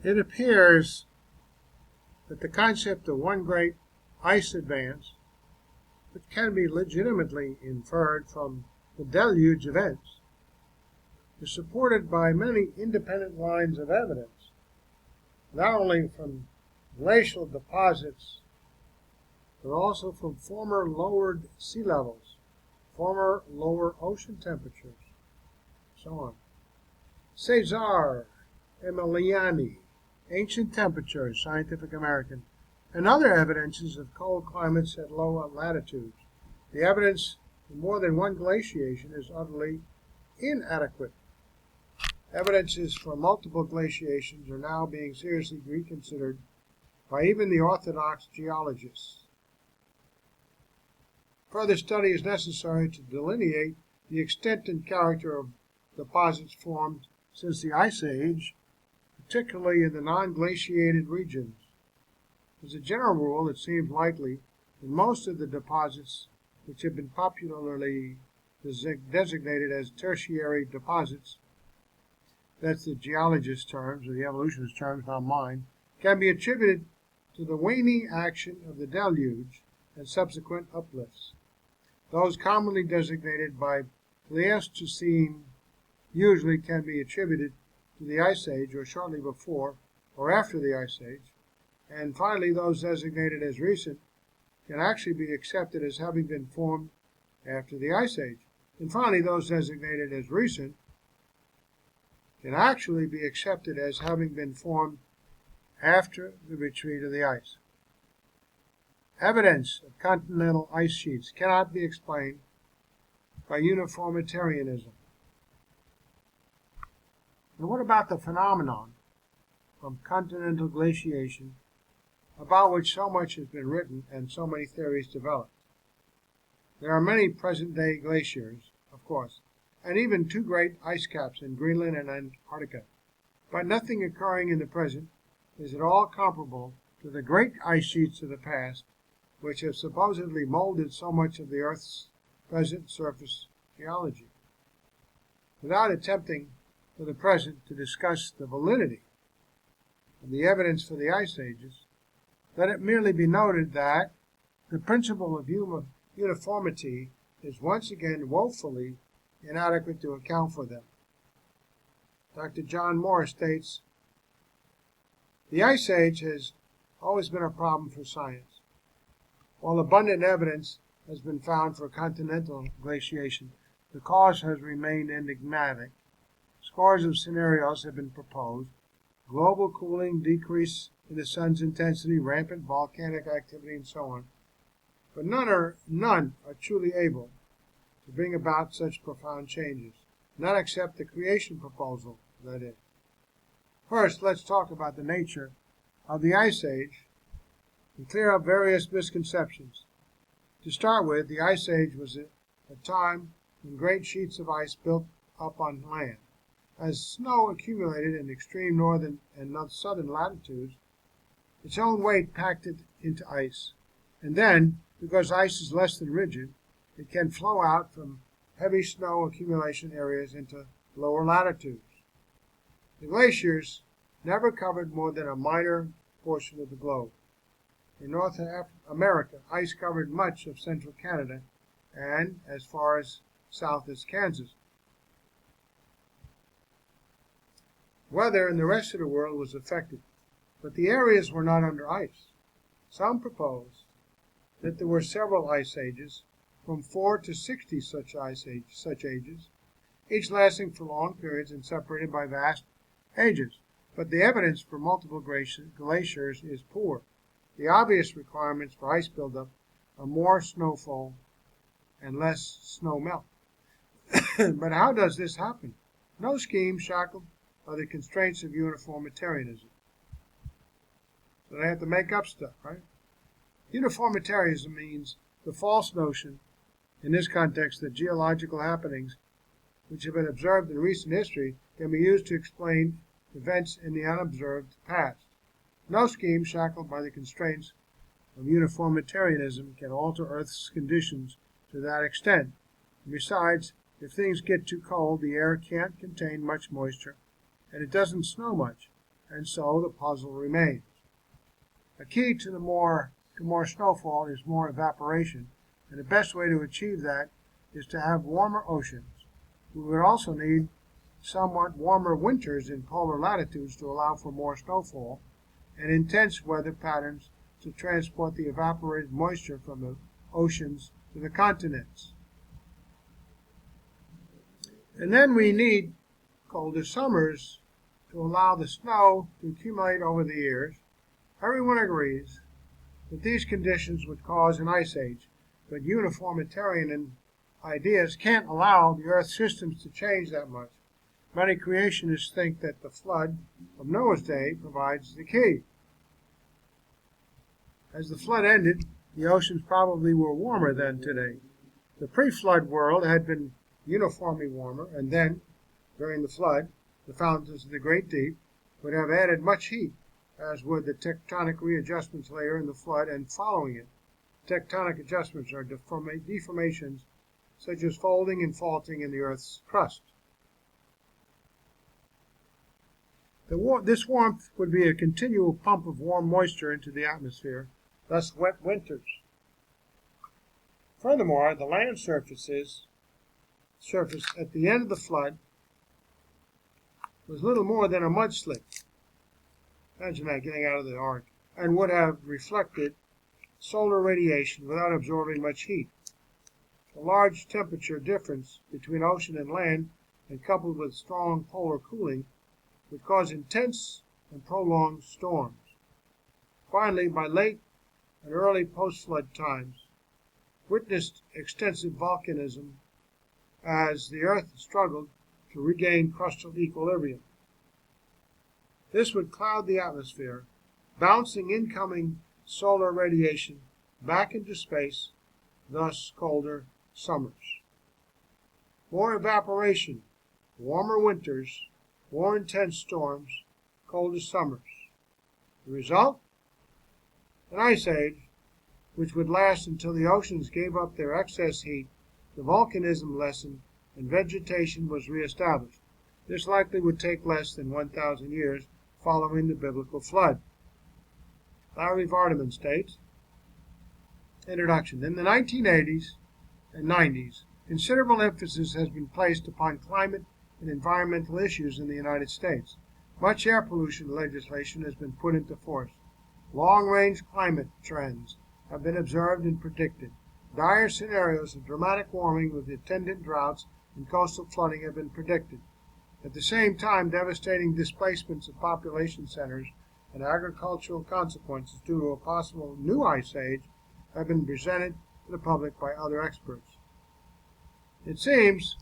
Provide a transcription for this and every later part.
It appears that the concept of one great ice advance, which can be legitimately inferred from the Deluge events, is supported by many independent lines of evidence, not only from glacial deposits, but also from former lowered sea levels, former lower ocean temperatures, so on. Cesare, Emiliani, Ancient Temperatures, Scientific American, and other evidences of cold climates at lower latitudes. The evidence for more than one glaciation is utterly inadequate. Evidences for multiple glaciations are now being seriously reconsidered by even the orthodox geologists. Further study is necessary to delineate the extent and character of deposits formed since the Ice Age, particularly in the non-glaciated regions. As a general rule, it seems likely that most of the deposits which have been popularly designated as tertiary deposits, that's the geologist's terms or the evolutionist terms, not mine, can be attributed to the waning action of the deluge and subsequent uplifts. Those commonly designated by Pleistocene usually can be attributed to the Ice Age or shortly before or after the Ice Age, and finally those designated as recent can actually be accepted as having been formed after the Ice Age. And finally those designated as recent can actually be accepted as having been formed after the retreat of the ice. Evidence of continental ice sheets cannot be explained by uniformitarianism. And what about the phenomenon from continental glaciation about which so much has been written and so many theories developed? There are many present-day glaciers, of course, and even two great ice caps in Greenland and Antarctica, but nothing occurring in the present is at all comparable to the great ice sheets of the past, which have supposedly molded so much of the Earth's present surface geology. Without attempting for the present to discuss the validity of the evidence for the ice ages, let it merely be noted that the principle of uniformity is once again woefully inadequate to account for them. Dr. John Moore states, "The Ice Age has always been a problem for science. While abundant evidence has been found for continental glaciation, the cause has remained enigmatic. Scores of scenarios have been proposed: global cooling, decrease in the sun's intensity, rampant volcanic activity, and so on. But none are truly able to bring about such profound changes, none except the creation proposal, that is. First, let's talk about the nature of the Ice Age and clear up various misconceptions. To start with, the Ice Age was a time when great sheets of ice built up on land. As snow accumulated in extreme northern and southern latitudes, its own weight packed it into ice. And then, because ice is less than rigid, it can flow out from heavy snow accumulation areas into lower latitudes. The glaciers never covered more than a minor portion of the globe. In North America, ice covered much of central Canada and as far as south as Kansas. Weather in the rest of the world was affected, but the areas were not under ice. Some propose that there were several ice ages, from 4 to 60 such ages, each lasting for long periods and separated by vast ages. But the evidence for multiple glaciers is poor. The obvious requirements for ice buildup are more snowfall and less snow melt. But how does this happen? No scheme shackled by the constraints of uniformitarianism. So they have to make up stuff, right? Uniformitarianism means the false notion, in this context, that geological happenings which have been observed in recent history can be used to explain events in the unobserved past. No scheme shackled by the constraints of uniformitarianism can alter Earth's conditions to that extent. And besides, if things get too cold, the air can't contain much moisture, and it doesn't snow much, and so the puzzle remains. A key to more snowfall is more evaporation, and the best way to achieve that is to have warmer oceans. We would also need somewhat warmer winters in polar latitudes to allow for more snowfall, and intense weather patterns to transport the evaporated moisture from the oceans to the continents. And then we need colder summers to allow the snow to accumulate over the years. Everyone agrees that these conditions would cause an ice age, but uniformitarian ideas can't allow the Earth's systems to change that much. Many creationists think that the flood of Noah's day provides the key. As the flood ended, the oceans probably were warmer than today. The pre-flood world had been uniformly warmer, and then, during the flood, the fountains of the Great Deep would have added much heat, as would the tectonic readjustments later in the flood and following it. Tectonic adjustments are deformations such as folding and faulting in the Earth's crust. This warmth would be a continual pump of warm moisture into the atmosphere, thus wet winters. Furthermore, the land surface at the end of the flood was little more than a mudslip. Imagine that, getting out of the ark, and would have reflected solar radiation without absorbing much heat. The large temperature difference between ocean and land, and coupled with strong polar cooling, would cause intense and prolonged storms. Finally, by late and early post-flood times, witnessed extensive volcanism as the Earth struggled to regain crustal equilibrium. This would cloud the atmosphere, bouncing incoming solar radiation back into space, thus colder summers. More evaporation, warmer winters, more intense storms, colder summers. The result? An ice age, which would last until the oceans gave up their excess heat, the volcanism lessened, and vegetation was reestablished. This likely would take less than 1,000 years following the biblical flood. Larry Vardaman states, Introduction. In the 1980s and 90s, considerable emphasis has been placed upon climate and environmental issues in the United States. Much air pollution legislation has been put into force. Long-range climate trends have been observed and predicted. Dire scenarios of dramatic warming with attendant droughts and coastal flooding have been predicted. At the same time, devastating displacements of population centers and agricultural consequences due to a possible new ice age have been presented to the public by other experts. It seems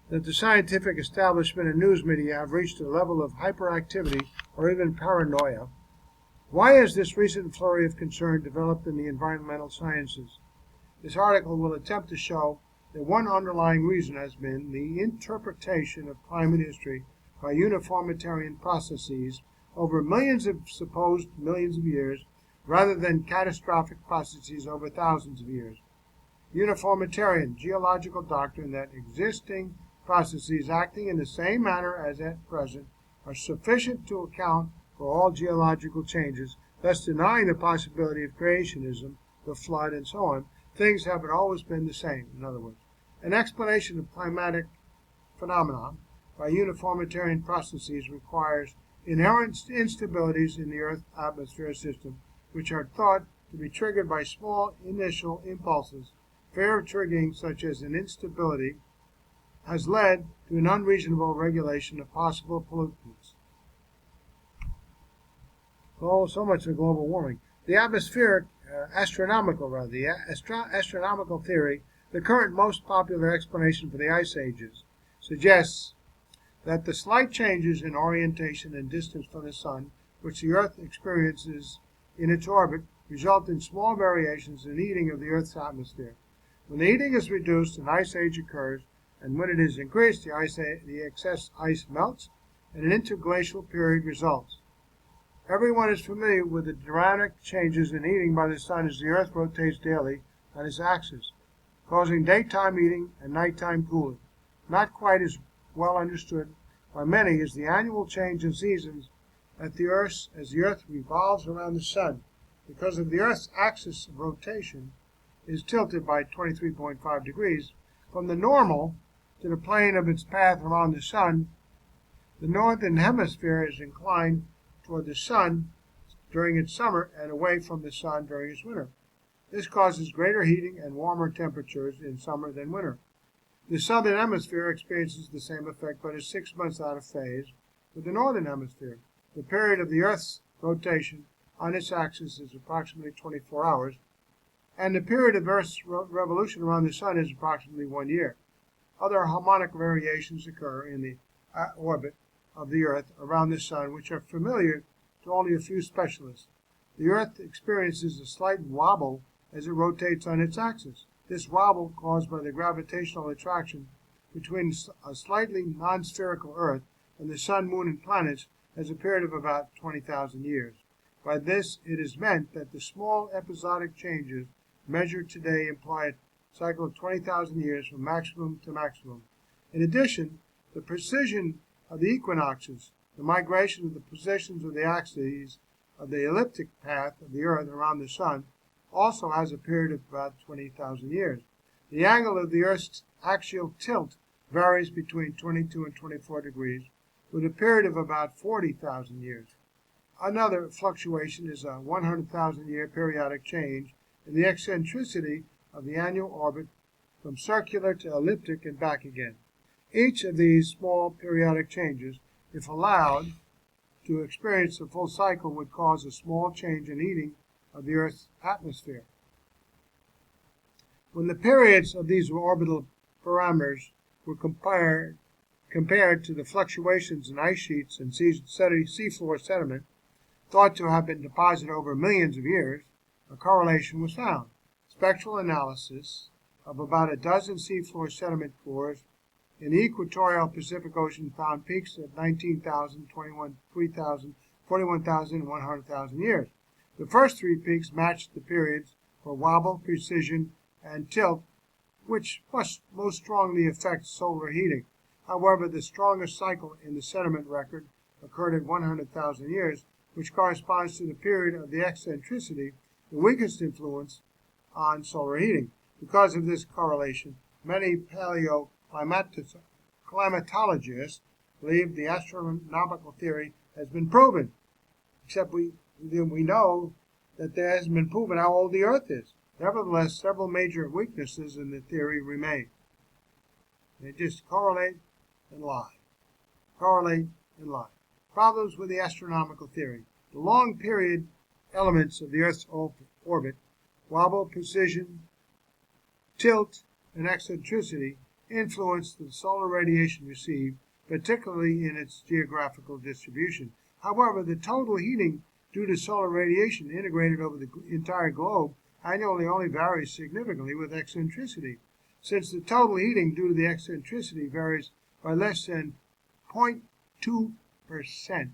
that the scientific establishment and news media have reached a level of hyperactivity or even paranoia. Why has this recent flurry of concern developed in the environmental sciences? This article will attempt to show that one underlying reason has been the interpretation of climate history by uniformitarian processes over supposed millions of years, rather than catastrophic processes over thousands of years. Uniformitarian geological doctrine that existing processes acting in the same manner as at present are sufficient to account for all geological changes, thus denying the possibility of creationism, the flood, and so on. Things haven't always been the same, in other words. An explanation of climatic phenomena by uniformitarian processes requires inherent instabilities in the Earth's atmosphere system, which are thought to be triggered by small initial impulses. Fear of triggering such as an instability has led to an unreasonable regulation of possible pollutants. Oh, so much for global warming. The astronomical theory, the current most popular explanation for the ice ages, suggests that the slight changes in orientation and distance from the sun, which the Earth experiences in its orbit, result in small variations in heating of the Earth's atmosphere. When the heating is reduced, an ice age occurs, and when it is increased, the excess ice melts, and an interglacial period results. Everyone is familiar with the dramatic changes in heating by the sun as the Earth rotates daily on its axis, causing daytime heating and nighttime cooling. Not quite as well understood by many is the annual change in seasons as the Earth revolves around the Sun, because of the Earth's axis of rotation is tilted by 23.5 degrees from the normal to the plane of its path around the Sun. The northern hemisphere is inclined toward the Sun during its summer and away from the Sun during its winter. This causes greater heating and warmer temperatures in summer than winter. The southern hemisphere experiences the same effect, but is 6 months out of phase with the northern hemisphere. The period of the Earth's rotation on its axis is approximately 24 hours, and the period of Earth's revolution around the Sun is approximately 1 year. Other harmonic variations occur in the orbit of the Earth around the Sun, which are familiar to only a few specialists. The Earth experiences a slight wobble as it rotates on its axis. This wobble, caused by the gravitational attraction between a slightly non-spherical Earth and the Sun, Moon, and planets, has a period of about 20,000 years. By this, it is meant that the small episodic changes measured today imply a cycle of 20,000 years from maximum to maximum. In addition, the precision of the equinoxes, the migration of the positions of the axes of the elliptic path of the Earth around the Sun, also has a period of about 20,000 years. The angle of the Earth's axial tilt varies between 22 and 24 degrees, with a period of about 40,000 years. Another fluctuation is a 100,000-year periodic change in the eccentricity of the annual orbit from circular to elliptic and back again. Each of these small periodic changes, if allowed to experience a full cycle, would cause a small change in heating of the Earth's atmosphere. When the periods of these orbital parameters were compared to the fluctuations in ice sheets and seafloor sediment, thought to have been deposited over millions of years, a correlation was found. Spectral analysis of about a dozen seafloor sediment cores in the equatorial Pacific Ocean found peaks at 19,000, 3,000, 41,000, and 100,000 years. The first three peaks matched the periods for wobble, precision, and tilt, which most strongly affect solar heating. However, the strongest cycle in the sediment record occurred at 100,000 years, which corresponds to the period of the eccentricity, the weakest influence on solar heating. Because of this correlation, many paleoclimatologists believe the astronomical theory has been proven, except we know that there hasn't been proven how old the Earth is. Nevertheless, several major weaknesses in the theory remain. They just correlate and lie. Correlate and lie. Problems with the astronomical theory. The long period elements of the Earth's orbit, wobble, precision, tilt, and eccentricity, influence the solar radiation received, particularly in its geographical distribution. However, the total heating due to solar radiation integrated over the entire globe annually only varies significantly with eccentricity. Since the total heating due to the eccentricity varies by less than 0.2%.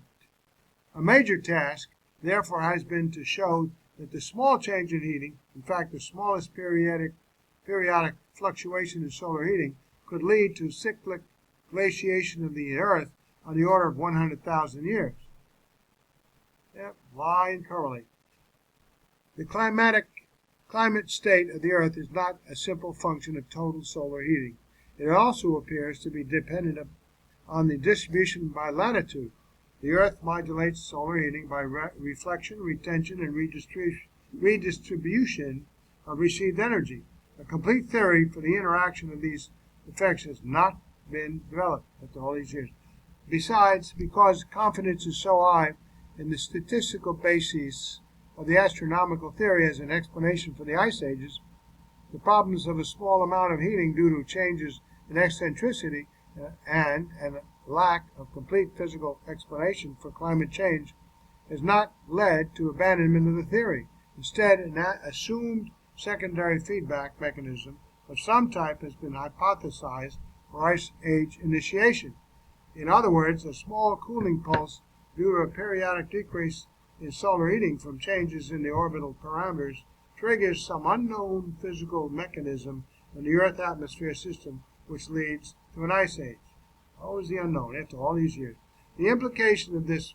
A major task, therefore, has been to show that the small change in heating, in fact the smallest periodic fluctuation in solar heating, could lead to cyclic glaciation of the Earth on the order of 100,000 years. Yep, lie and correlate. The climate state of the Earth is not a simple function of total solar heating. It also appears to be dependent on the distribution by latitude. The Earth modulates solar heating by reflection, retention, and redistribution of received energy. A complete theory for the interaction of these effects has not been developed after all these years. Besides, because confidence is so high in the statistical basis of the astronomical theory as an explanation for the ice ages, the problems of a small amount of heating due to changes in eccentricity and a lack of complete physical explanation for climate change has not led to abandonment of the theory. Instead, an assumed secondary feedback mechanism of some type has been hypothesized for ice age initiation. In other words, a small cooling pulse due to a periodic decrease in solar heating from changes in the orbital parameters triggers some unknown physical mechanism in the Earth atmosphere system which leads to an ice age. Always the unknown after all these years. The implication of this